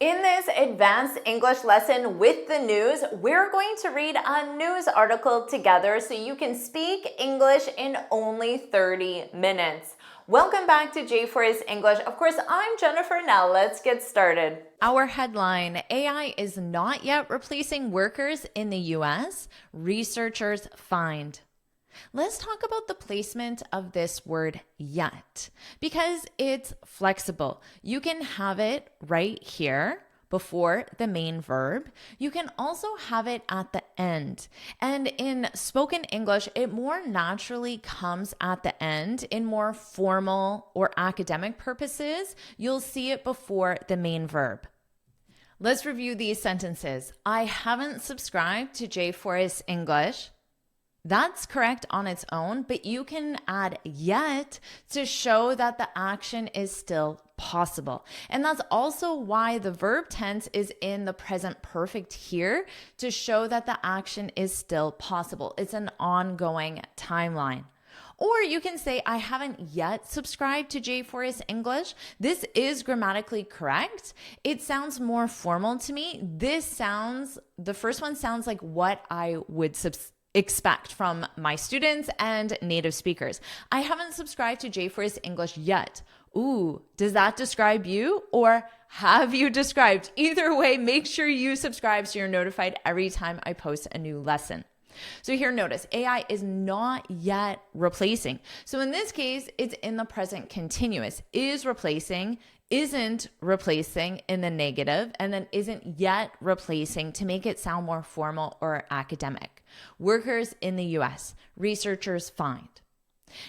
In this advanced English lesson with the news, we're going to read a news article together so you can speak English in only 30 minutes. Welcome back to JForrest English. Of course, I'm Jennifer. Now let's get started. Our headline, AI is not yet replacing workers in the US, researchers find. Let's talk about the placement of this word yet, because it's flexible. You can have it right here before the main verb. You can also have it at the end. And in spoken English, it more naturally comes at the end. In more formal or academic purposes, you'll see it before the main verb. Let's review these sentences. I haven't subscribed to JForrest English. That's correct on its own, but you can add yet to show that the action is still possible. And that's also why the verb tense is in the present perfect here, to show that the action is still possible. It's an ongoing timeline. Or you can say, I haven't yet subscribed to JForrest English. This is grammatically correct. It sounds more formal to me. The first one sounds like what I would expect from my students and native speakers. I haven't subscribed to JForrest English yet. Ooh, does that describe you, or have you described? Either way, make sure you subscribe so you're notified every time I post a new lesson. So here, notice AI is not yet replacing. So in this case, it's in the present continuous. Is replacing, isn't replacing in the negative, and then isn't yet replacing to make it sound more formal or academic. Workers in the US, researchers find.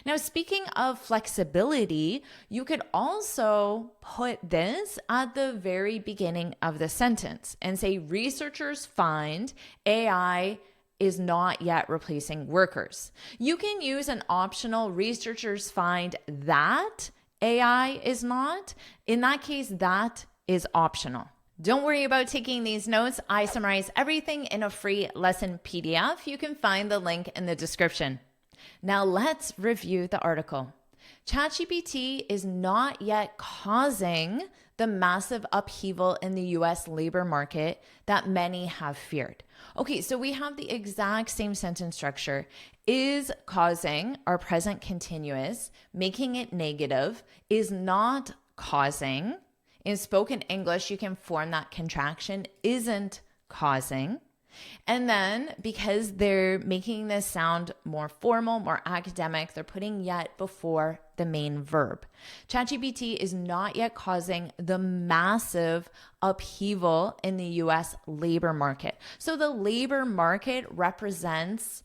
Now, speaking of flexibility, you could also put this at the very beginning of the sentence and say researchers find AI is not yet replacing workers. You can use an optional researchers find that AI is not. In that case, that is optional. Don't worry about taking these notes. I summarize everything in a free lesson PDF. You can find the link in the description. Now let's review the article. ChatGPT is not yet causing the massive upheaval in the US labor market that many have feared. Okay, so we have the exact same sentence structure. Is causing our present continuous, making it negative, is not causing. In spoken English, you can form that contraction, isn't causing. And then because they're making this sound more formal, more academic, they're putting yet before the main verb. ChatGPT is not yet causing the massive upheaval in the US labor market. So the labor market represents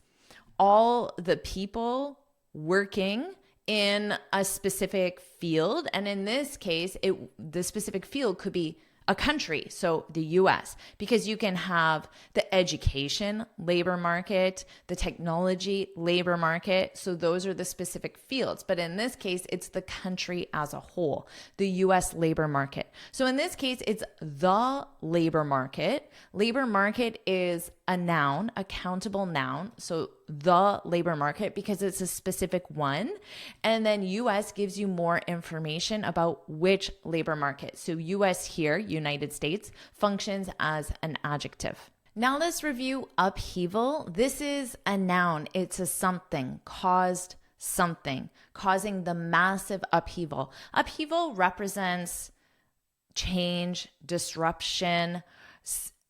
all the people working in a specific field. And in this case, the specific field could be a country, so the US, because you can have the education labor market, the technology labor market. So those are the specific fields. But in this case, it's the country as a whole, the US labor market. So in this case, it's the labor market. Labor market is a noun, a countable noun. So the labor market, because it's a specific one. And then US gives you more information about which labor market. So US here, United States, functions as an adjective. Now let's review upheaval. This is a noun. It's a something, caused something, causing the massive upheaval. Upheaval represents change, disruption,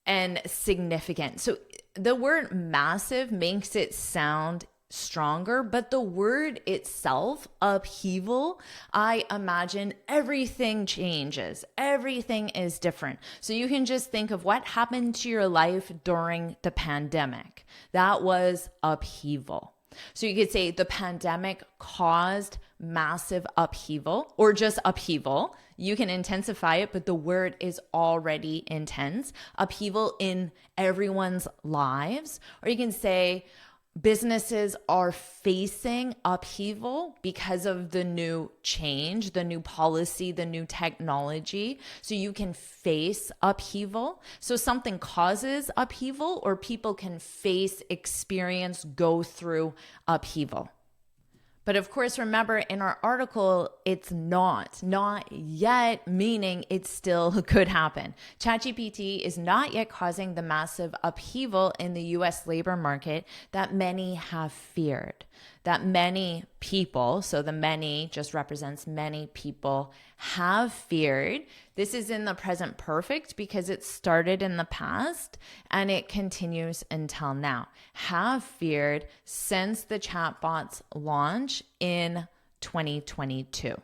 and significant. So the word massive makes it sound stronger, but the word itself, upheaval, I imagine everything changes. Everything is different. So you can just think of what happened to your life during the pandemic. That was upheaval. So you could say the pandemic caused massive upheaval, or just upheaval. You can intensify it, but the word is already intense. Upheaval in everyone's lives. Or you can say businesses are facing upheaval because of the new change, the new policy, the new technology. So you can face upheaval. So something causes upheaval, or people can face, experience, go through upheaval. But of course, remember in our article, it's not yet, meaning it still could happen. ChatGPT is not yet causing the massive upheaval in the US labor market that many have feared. That many people, so the many just represents many people, have feared. This is in the present perfect because it started in the past and it continues until now. Have feared since the chatbots launch in 2022.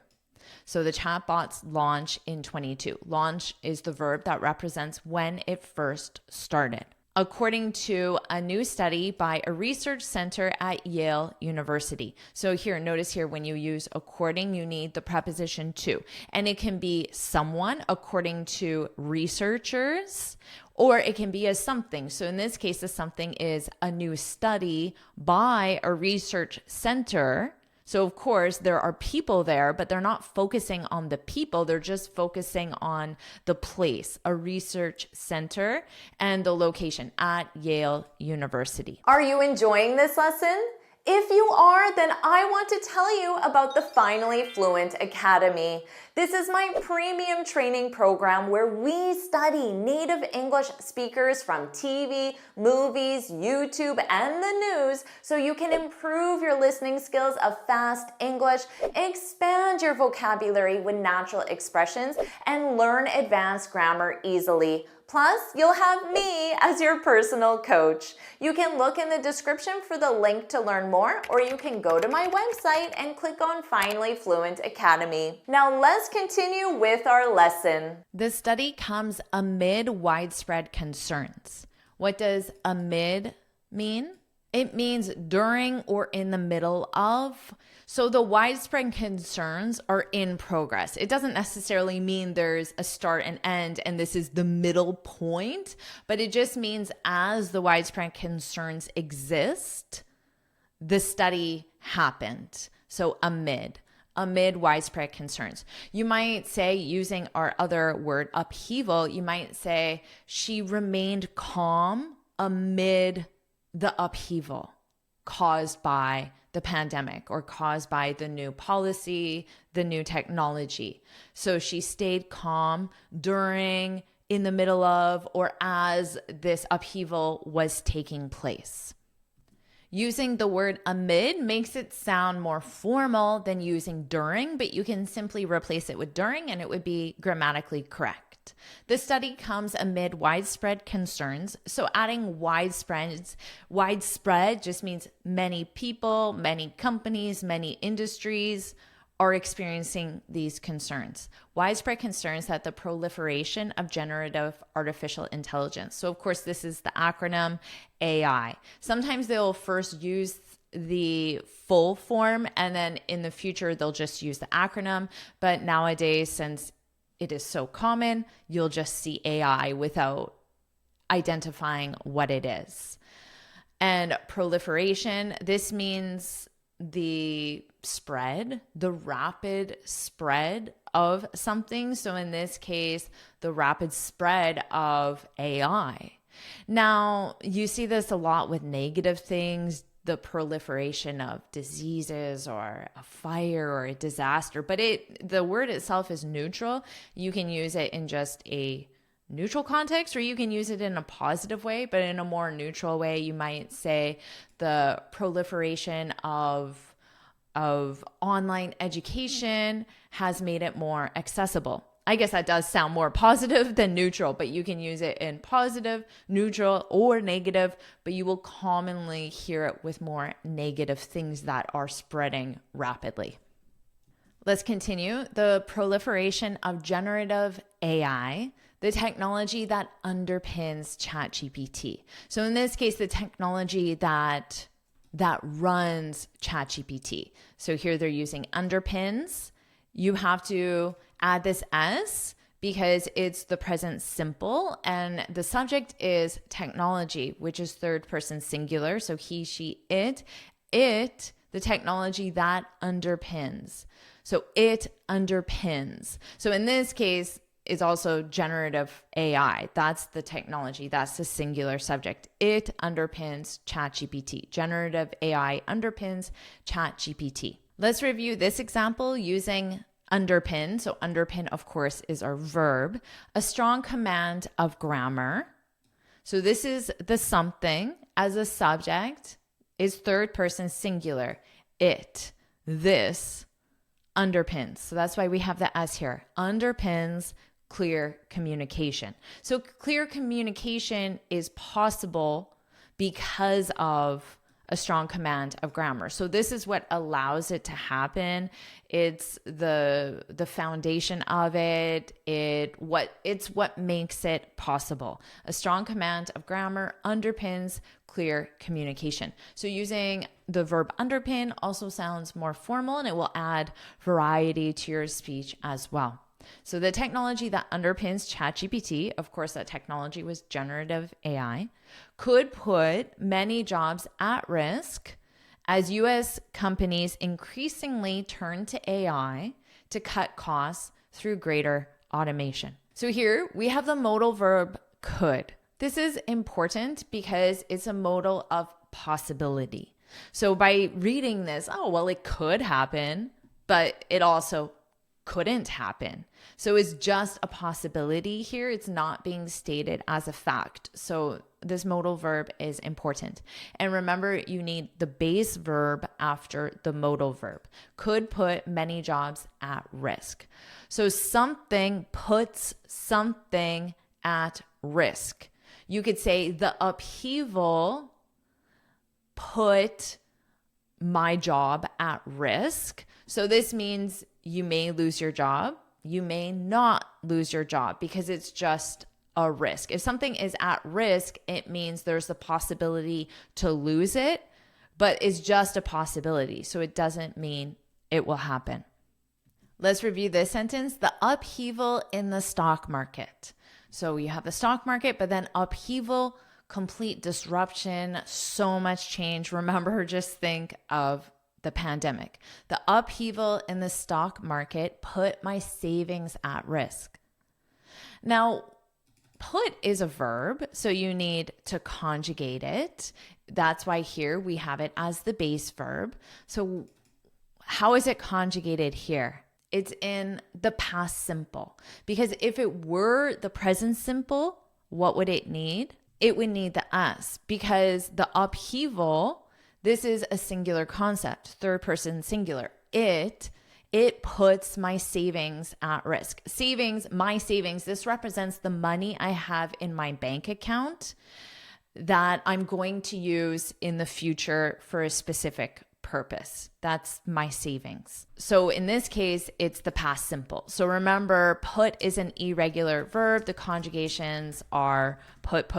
So the chatbots launch in 22. Launch is the verb that represents when it first started. According to a new study by a research center at Yale University. So here, notice here, when you use according, you need the preposition to, and it can be someone according to researchers, or it can be a something. So in this case, the something is a new study by a research center. So of course, there are people there, but they're not focusing on the people. They're just focusing on the place, a research center, and the location at Yale University. Are you enjoying this lesson? If you are, then I want to tell you about the Finally Fluent Academy. This is my premium training program where we study native English speakers from TV, movies, YouTube, and the news so you can improve your listening skills of fast English, expand your vocabulary with natural expressions, and learn advanced grammar easily. Plus, you'll have me as your personal coach. You can look in the description for the link to learn more, or you can go to my website and click on Finally Fluent Academy. Now let's continue with our lesson. The study comes amid widespread concerns. What does amid mean? It means during or in the middle of. So the widespread concerns are in progress. It doesn't necessarily mean there's a start and end and this is the middle point, but it just means as the widespread concerns exist, the study happened. So amid widespread concerns. You might say, using our other word upheaval, you might say she remained calm amid the upheaval caused by the pandemic or caused by the new policy, the new technology. So she stayed calm during, in the middle of, or as this upheaval was taking place. Using the word amid makes it sound more formal than using during, but you can simply replace it with during and it would be grammatically correct. The study comes amid widespread concerns. So adding widespread just means many people, many companies, many industries are experiencing these concerns. Widespread concerns that the proliferation of generative artificial intelligence. So of course, this is the acronym AI. Sometimes they'll first use the full form and then in the future, they'll just use the acronym. But nowadays, since it is so common, you'll just see AI without identifying what it is. And proliferation, this means the spread, the rapid spread of something. So in this case, the rapid spread of AI. Now, you see this a lot with negative things, the proliferation of diseases or a fire or a disaster, but the word itself is neutral. You can use it in just a neutral context, or you can use it in a positive way, but in a more neutral way, you might say the proliferation of online education has made it more accessible. I guess that does sound more positive than neutral, but you can use it in positive, neutral, or negative, but you will commonly hear it with more negative things that are spreading rapidly. Let's continue. The proliferation of generative AI, the technology that underpins ChatGPT. So in this case, the technology that runs ChatGPT. So here they're using underpins. You have to add this S because it's the present simple and the subject is technology, which is third person singular. So he, she, it, the technology that underpins. So it underpins. So in this case, it's also generative AI. That's the technology. That's the singular subject. It underpins ChatGPT. Generative AI underpins ChatGPT. Let's review this example using underpin. So underpin, of course, is our verb. A strong command of grammar. So this is the something as a subject is third person singular. It, this, underpins. So that's why we have the S here. Underpins clear communication. So clear communication is possible because of a strong command of grammar. So this is what allows it to happen. It's the foundation of it. It's what makes it possible. A strong command of grammar underpins clear communication. So using the verb underpin also sounds more formal, and it will add variety to your speech as well. So the technology that underpins ChatGPT, of course, that technology was generative AI, could put many jobs at risk as US companies increasingly turn to AI to cut costs through greater automation. So here we have the modal verb could. This is important because it's a modal of possibility. So by reading this, it could happen, but it also couldn't happen. So it's just a possibility here. It's not being stated as a fact. So this modal verb is important. And remember, you need the base verb after the modal verb. Could put many jobs at risk. So something puts something at risk. You could say the upheaval put my job at risk. So this means you may lose your job. You may not lose your job because it's just a risk. If something is at risk, it means there's the possibility to lose it, but it's just a possibility. So it doesn't mean it will happen. Let's review this sentence. The upheaval in the stock market. So you have the stock market, but then upheaval, complete disruption, so much change. Remember, just think of the pandemic. The upheaval in the stock market put my savings at risk. Now, put is a verb, so you need to conjugate it. That's why here we have it as the base verb. So how is it conjugated here? It's in the past simple, because if it were the present simple, what would it need? It would need the S, because the upheaval, this is a singular concept, third person singular. It puts my savings at risk. My savings, this represents the money I have in my bank account that I'm going to use in the future for a specific purpose. That's my savings. So in this case, it's the past simple. So remember, put is an irregular verb. The conjugations are put.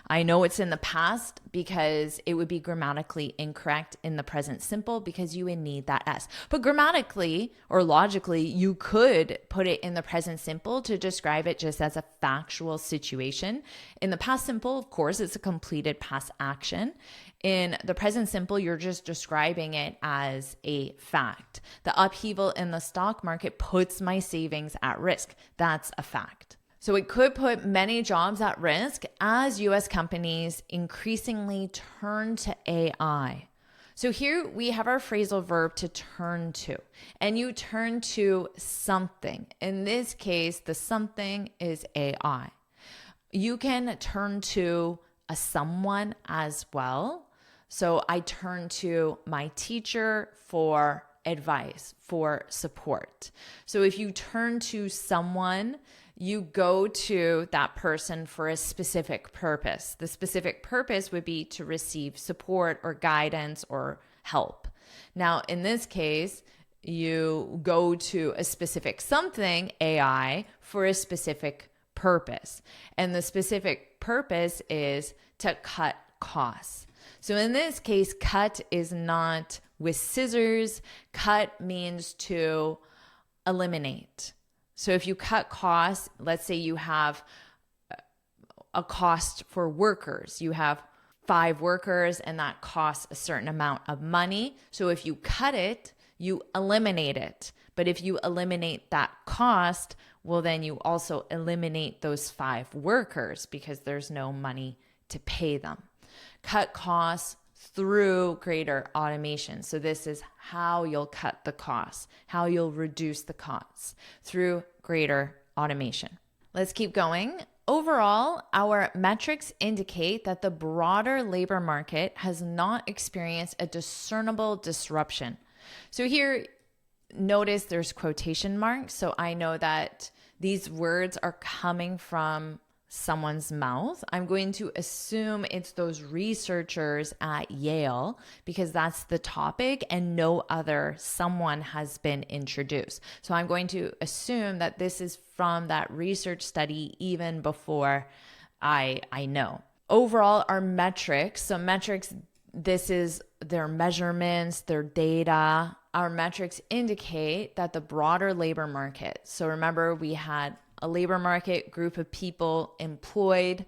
I know it's in the past because it would be grammatically incorrect in the present simple because you would need that S. But grammatically or logically, you could put it in the present simple to describe it just as a factual situation. In the past simple, of course, it's a completed past action. In the present simple, you're just describing it as a fact. The upheaval in the stock market puts my savings at risk. That's a fact. So it could put many jobs at risk as US companies increasingly turn to AI. So here we have our phrasal verb to turn to, and you turn to something. In this case, the something is AI. You can turn to a someone as well. So I turn to my teacher for advice, for support. So if you turn to someone, you go to that person for a specific purpose. The specific purpose would be to receive support or guidance or help. Now, in this case, you go to a specific something, AI, for a specific purpose. And the specific purpose is to cut costs. So in this case, cut is not with scissors. Cut means to eliminate. So if you cut costs, let's say you have a cost for workers. You have 5 workers and that costs a certain amount of money. So if you cut it, you eliminate it. But if you eliminate that cost, well, then you also eliminate those 5 workers because there's no money to pay them. Cut costs through greater automation. So this is how you'll cut the costs, how you'll reduce the costs through greater automation. Let's keep going. Overall, our metrics indicate that the broader labor market has not experienced a discernible disruption. So here, notice there's quotation marks. So I know that these words are coming from someone's mouth. I'm going to assume it's those researchers at Yale because that's the topic and no other someone has been introduced. So I'm going to assume that this is from that research study even before I know. Overall, our metrics, so metrics, this is their measurements, their data. Our metrics indicate that the broader labor market, so remember we had a labor market group of people employed.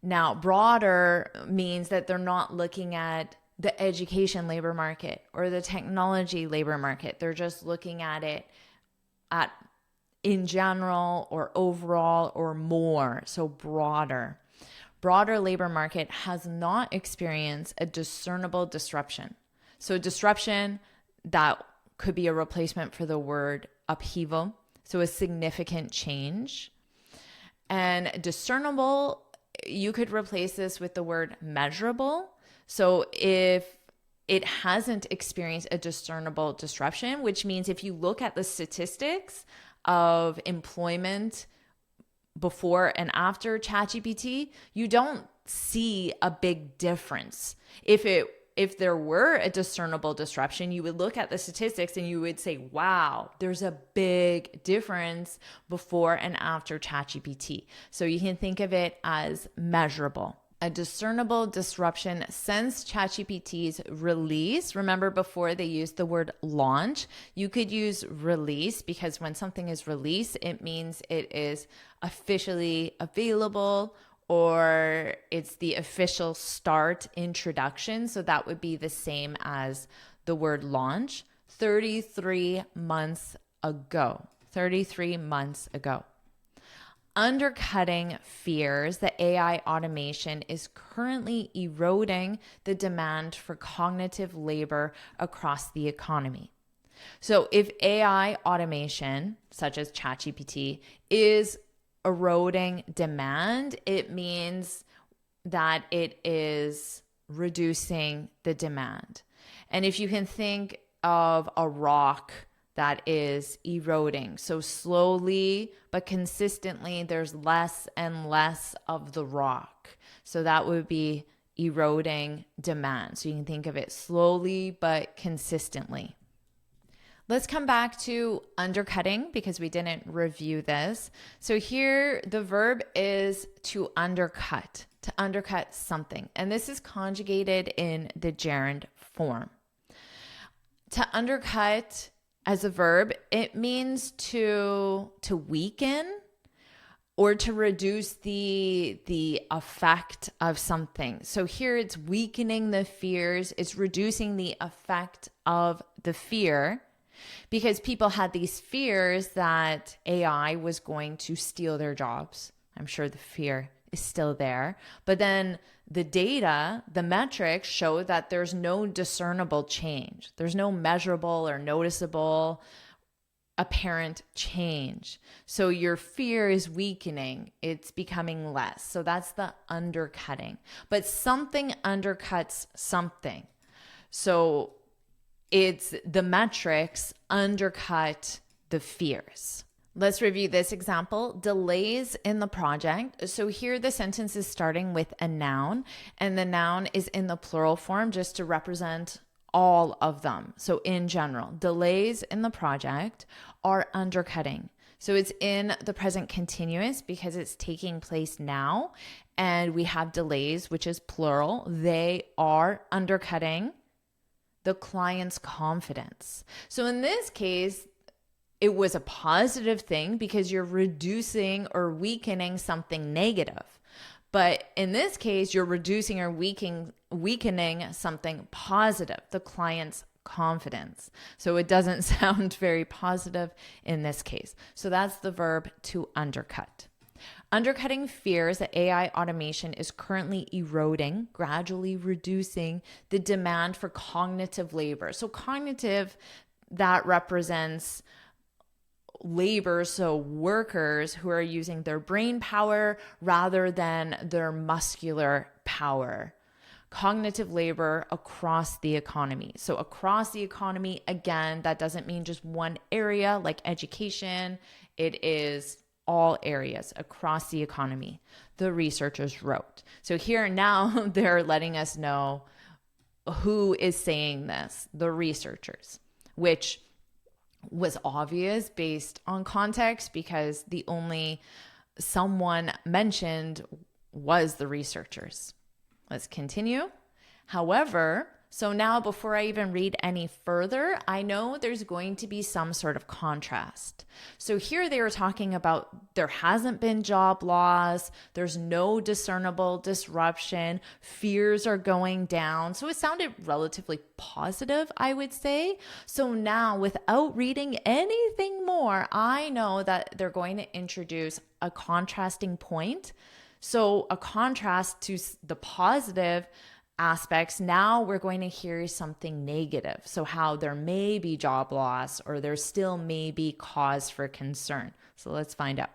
Now, broader means that they're not looking at the education labor market or the technology labor market. They're just looking at it in general or overall or more, so broader. Broader labor market has not experienced a discernible disruption. So disruption, that could be a replacement for the word upheaval. So a significant change. And discernible, you could replace this with the word measurable. So if it hasn't experienced a discernible disruption, which means if you look at the statistics of employment before and after ChatGPT, you don't see a big difference. If there were a discernible disruption, you would look at the statistics and you would say, wow, there's a big difference before and after ChatGPT. So you can think of it as measurable. A discernible disruption since ChatGPT's release. Remember before they used the word launch, you could use release because when something is released, it means it is officially available or it's the official start introduction. So that would be the same as the word launch. 33 months ago. 33 months ago. Undercutting fears that AI automation is currently eroding the demand for cognitive labor across the economy. So if AI automation, such as ChatGPT, is eroding demand, it means that it is reducing the demand. And if you can think of a rock that is eroding, so slowly but consistently, there's less and less of the rock. So that would be eroding demand. So you can think of it slowly but consistently. Let's come back to undercutting because we didn't review this. So here the verb is to undercut something. And this is conjugated in the gerund form. To undercut as a verb, it means to weaken or to reduce the effect of something. So here it's weakening the fears, it's reducing the effect of the fear. Because people had these fears that AI was going to steal their jobs. I'm sure the fear is still there. But then the data, the metrics show that there's no discernible change. There's no measurable or noticeable apparent change. So your fear is weakening. It's becoming less. So that's the undercutting. But something undercuts something. So it's the metrics undercut the fears. Let's review this example. Delays in the project. So here the sentence is starting with a noun, and the noun is in the plural form just to represent all of them. So in general, delays in the project are undercutting. So it's in the present continuous because it's taking place now, and we have delays, which is plural. They are undercutting the client's confidence. So in this case, it was a positive thing because you're reducing or weakening something negative. But in this case, you're reducing or weakening something positive, the client's confidence. So it doesn't sound very positive in this case. So that's the verb to undercut. Undercutting fears that AI automation is currently eroding, gradually reducing the demand for cognitive labor. So cognitive, that represents labor, so workers who are using their brain power rather than their muscular power. Cognitive labor across the economy. So across the economy, again, that doesn't mean just one area like education. It is all areas across the economy, the researchers wrote. So here now they're letting us know who is saying this, the researchers, which was obvious based on context because the only someone mentioned was the researchers. Let's continue. However, so now before I even read any further, I know there's going to be some sort of contrast. So here they were talking about there hasn't been job loss, there's no discernible disruption, fears are going down. So it sounded relatively positive, I would say. So now without reading anything more, I know that they're going to introduce a contrasting point. So a contrast to the positive aspects, now we're going to hear something negative. So how there may be job loss or there still may be cause for concern. So let's find out.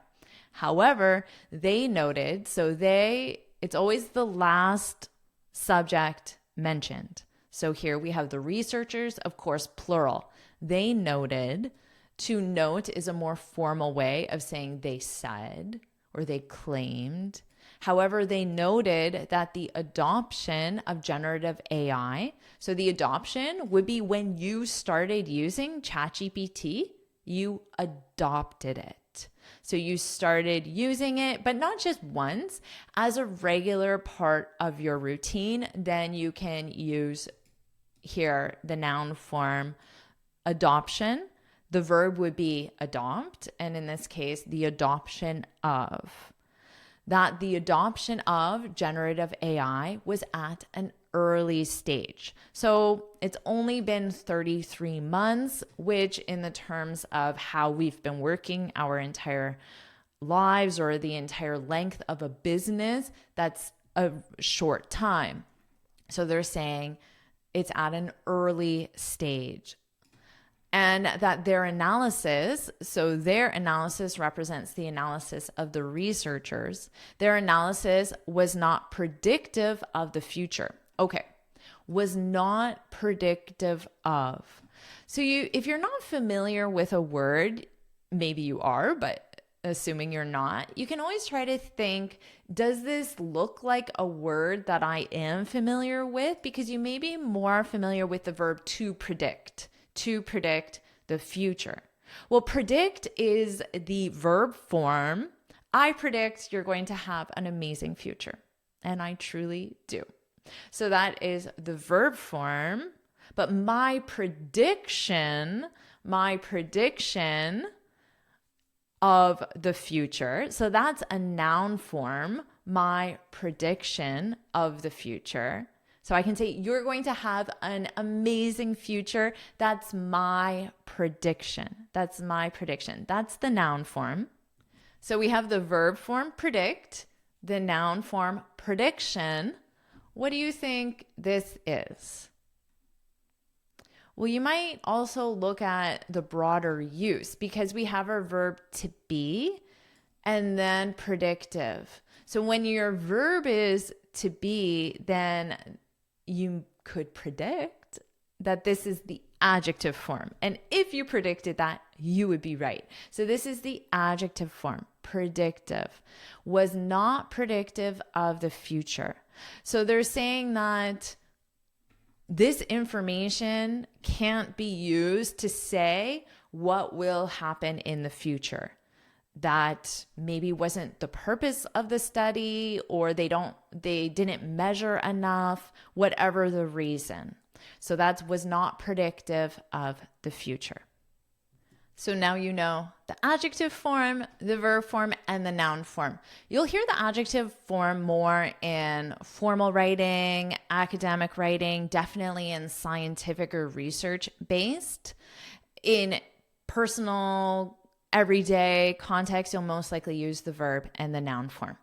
However, they noted, it's always the last subject mentioned. So here we have the researchers, of course, plural. They noted. To note is a more formal way of saying they said or they claimed. However, they noted that the adoption of generative AI, so the adoption would be when you started using ChatGPT, you adopted it. So you started using it, but not just once, as a regular part of your routine. Then you can use here the noun form adoption. The verb would be adopt, and in this case, the adoption of. That the adoption of generative AI was at an early stage. So it's only been 33 months, which in the terms of how we've been working our entire lives or the entire length of a business, that's a short time. So they're saying it's at an early stage. And that their analysis represents the analysis of the researchers. Their analysis was not predictive of the future. Okay, was not predictive of. So if you're not familiar with a word, maybe you are, but assuming you're not, you can always try to think, does this look like a word that I am familiar with? Because you may be more familiar with the verb to predict the future. Well, predict is the verb form. I predict you're going to have an amazing future. And I truly do. So that is the verb form. But my prediction of the future. So that's a noun form, my prediction of the future. So I can say, you're going to have an amazing future. That's my prediction. That's the noun form. So we have the verb form predict, the noun form prediction. What do you think this is? Well, you might also look at the broader use because we have our verb to be and then predictive. So when your verb is to be, then you could predict that this is the adjective form. And if you predicted that, you would be right. So this is the adjective form, predictive, was not predictive of the future. So they're saying that this information can't be used to say what will happen in the future. That maybe wasn't the purpose of the study, or they didn't measure enough, whatever the reason. So that was not predictive of the future. So now you know the adjective form, the verb form, and the noun form. You'll hear the adjective form more in formal writing, academic writing, definitely in scientific or research based. In personal everyday context, you'll most likely use the verb and the noun form.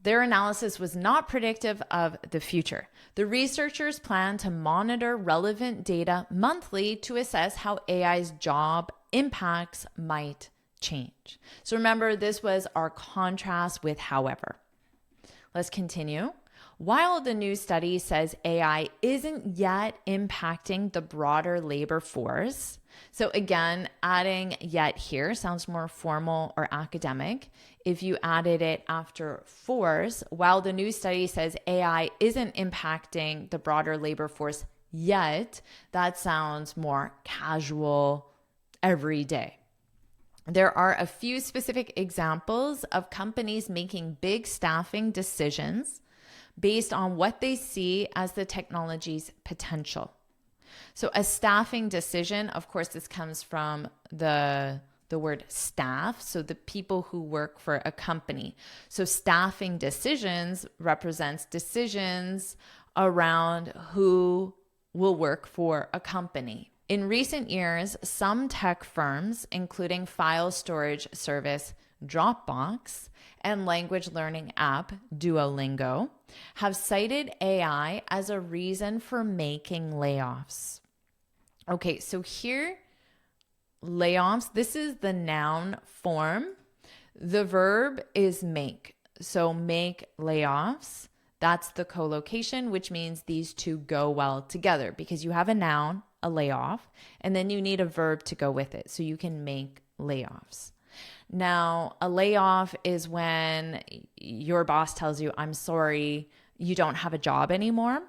Their analysis was not predictive of the future. The researchers plan to monitor relevant data monthly to assess how AI's job impacts might change. So remember, this was our contrast with however. Let's continue. While the new study says AI isn't yet impacting the broader labor force, so again, adding yet here sounds more formal or academic. If you added it after force, while the new study says AI isn't impacting the broader labor force yet, that sounds more casual, every day. There are a few specific examples of companies making big staffing decisions based on what they see as the technology's potential. So a staffing decision, of course, this comes from the word staff, so the people who work for a company. So staffing decisions represents decisions around who will work for a company. In recent years, some tech firms, including file storage service Dropbox and language learning app Duolingo, have cited AI as a reason for making layoffs. Okay, so here, layoffs, this is the noun form. The verb is make. So make layoffs. That's the collocation, which means these two go well together because you have a noun, a layoff, and then you need a verb to go with it. So you can make layoffs. Now, a layoff is when your boss tells you, I'm sorry, you don't have a job anymore.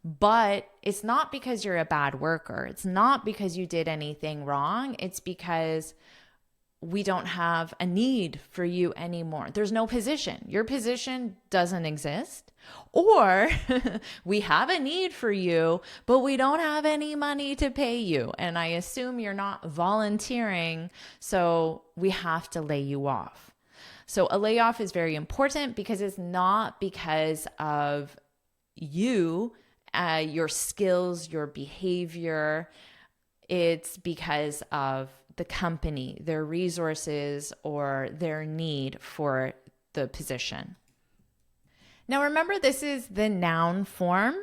But it's not because you're a bad worker. It's not because you did anything wrong. It's because we don't have a need for you anymore. There's no position. Your position doesn't exist. Or we have a need for you, but we don't have any money to pay you. And I assume you're not volunteering, so we have to lay you off. So a layoff is very important because it's not because of you, your skills, your behavior. It's because of the company, their resources, or their need for the position. Now remember, this is the noun form.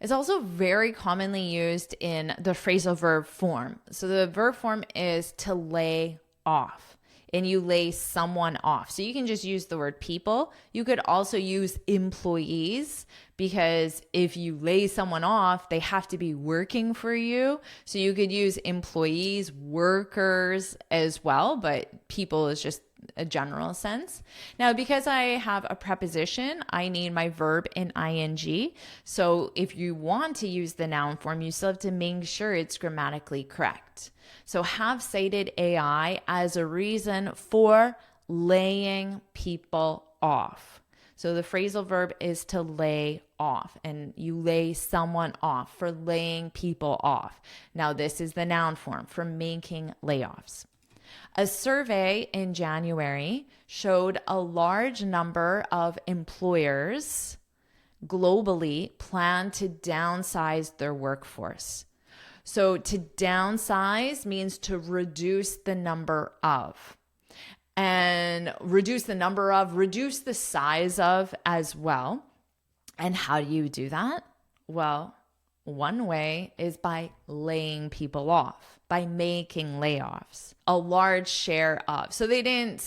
It's also very commonly used in the phrasal verb form. So the verb form is to lay off, and you lay someone off. So you can just use the word people. You could also use employees, because if you lay someone off, they have to be working for you. So you could use employees, workers as well, but people is just a general sense. Now, because I have a preposition, I need my verb in ing. So if you want to use the noun form, you still have to make sure it's grammatically correct. So have cited AI as a reason for laying people off. So the phrasal verb is to lay off, and you lay someone off, for laying people off. Now this is the noun form, for making layoffs. A survey in January showed a large number of employers globally plan to downsize their workforce. So to downsize means to reduce the number of. And reduce the size of as well. And how do you do that? Well, one way is by laying people off, by making layoffs. A large share of. So they didn't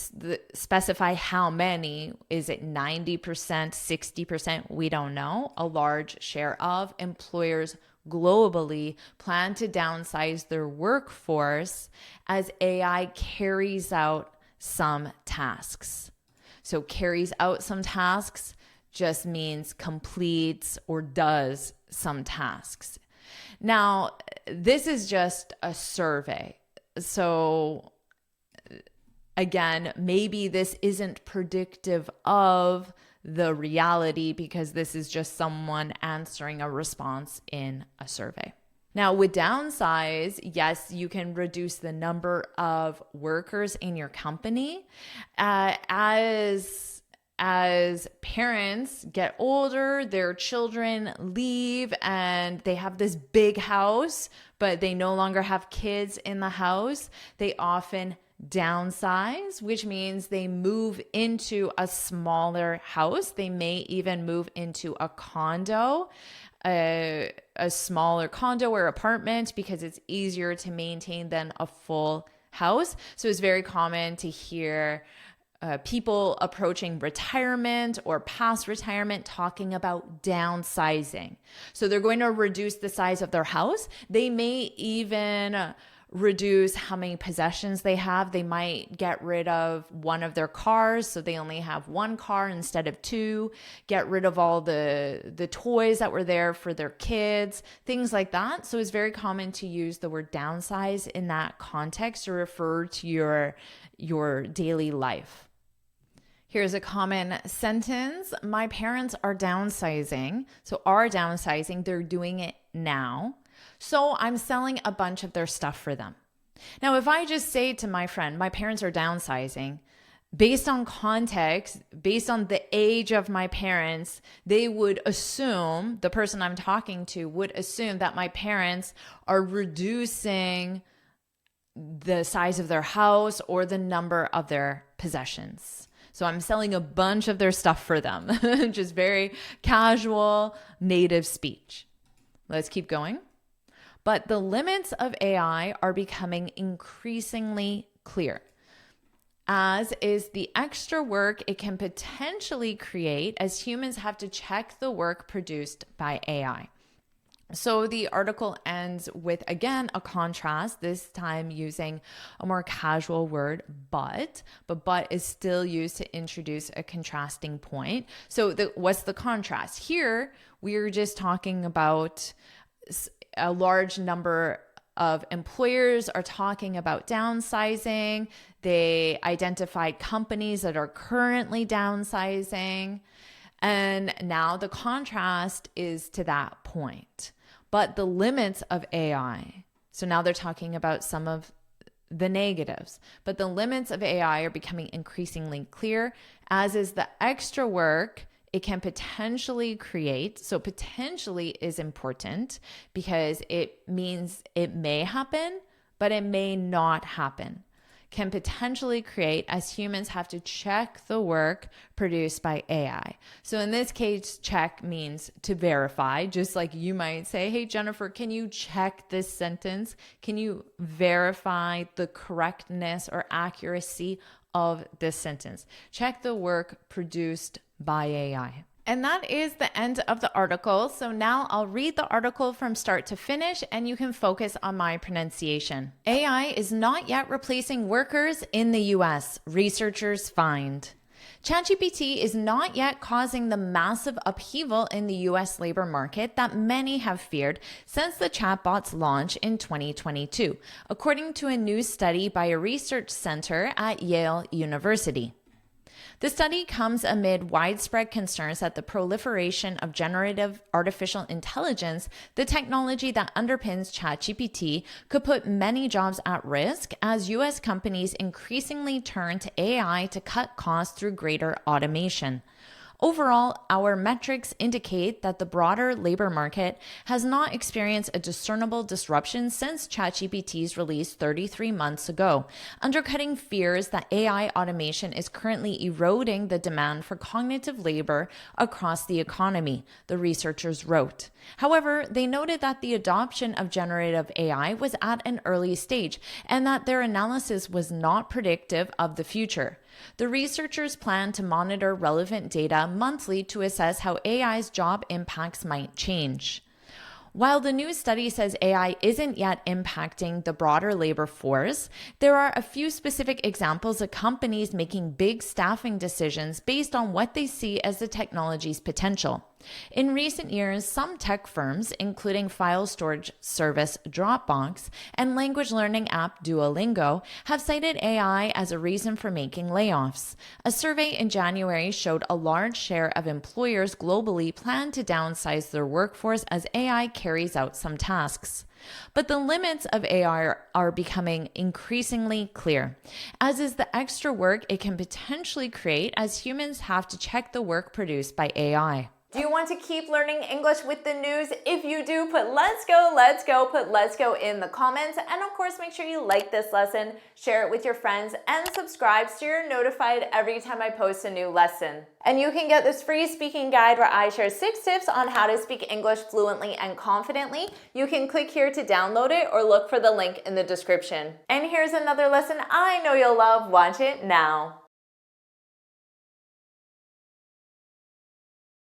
specify how many. Is it 90%, 60%? We don't know. A large share of employers globally plan to downsize their workforce as AI carries out some tasks. So carries out some tasks just means completes or does some tasks. Now, this is just a survey. So again, maybe this isn't predictive of the reality because this is just someone answering a response in a survey. Now, with downsize, yes, you can reduce the number of workers in your company. As parents get older, their children leave and they have this big house, but they no longer have kids in the house, they often downsize, which means they move into a smaller house. They may even move into a condo, a smaller condo or apartment, because it's easier to maintain than a full house. So it's very common to hear people approaching retirement or past retirement talking about downsizing. So they're going to reduce the size of their house. They may even reduce how many possessions they have. They might get rid of one of their cars, so they only have one car instead of two, get rid of all the toys that were there for their kids, things like that. So it's very common to use the word downsize in that context to refer to your daily life. Here's a common sentence. My parents are downsizing. So are downsizing, they're doing it now. So I'm selling a bunch of their stuff for them. Now, if I just say to my friend, my parents are downsizing, based on context, based on the age of my parents, they would assume, the person I'm talking to would assume that my parents are reducing the size of their house or the number of their possessions. So I'm selling a bunch of their stuff for them. Just very casual native speech. Let's keep going. But the limits of AI are becoming increasingly clear, as is the extra work it can potentially create as humans have to check the work produced by AI. So the article ends with, again, a contrast, this time using a more casual word, but is still used to introduce a contrasting point. So what's the contrast? Here, we're just talking about a large number of employers are talking about downsizing. They identified companies that are currently downsizing. And now the contrast is to that point. But the limits of AI, so now they're talking about some of the negatives, but the limits of AI are becoming increasingly clear, as is the extra work it can potentially create. So potentially is important because it means it may happen, but it may not happen. Can potentially create as humans have to check the work produced by AI. So in this case, check means to verify, just like you might say, hey, Jennifer, can you check this sentence? Can you verify the correctness or accuracy of this sentence? Check the work produced by AI. And that is the end of the article. So now I'll read the article from start to finish and you can focus on my pronunciation. AI is not yet replacing workers in the US, researchers find. ChatGPT is not yet causing the massive upheaval in the US labor market that many have feared since the chatbot's launch in 2022, according to a new study by a research center at Yale University. The study comes amid widespread concerns that the proliferation of generative artificial intelligence, the technology that underpins ChatGPT, could put many jobs at risk as U.S. companies increasingly turn to AI to cut costs through greater automation. Overall, our metrics indicate that the broader labor market has not experienced a discernible disruption since ChatGPT's release 33 months ago, undercutting fears that AI automation is currently eroding the demand for cognitive labor across the economy, the researchers wrote. However, they noted that the adoption of generative AI was at an early stage and that their analysis was not predictive of the future. The researchers plan to monitor relevant data monthly to assess how AI's job impacts might change. While the new study says AI isn't yet impacting the broader labor force, there are a few specific examples of companies making big staffing decisions based on what they see as the technology's potential. In recent years, some tech firms, including file storage service Dropbox and language learning app Duolingo, have cited AI as a reason for making layoffs. A survey in January showed a large share of employers globally plan to downsize their workforce as AI carries out some tasks. But the limits of AI are becoming increasingly clear, as is the extra work it can potentially create as humans have to check the work produced by AI. Do you want to keep learning English with the news? If you do, put let's go, put let's go in the comments. And of course, make sure you like this lesson, share it with your friends, and subscribe so you're notified every time I post a new lesson. And you can get this free speaking guide where I share 6 tips on how to speak English fluently and confidently. You can click here to download it or look for the link in the description. And here's another lesson I know you'll love. Watch it now.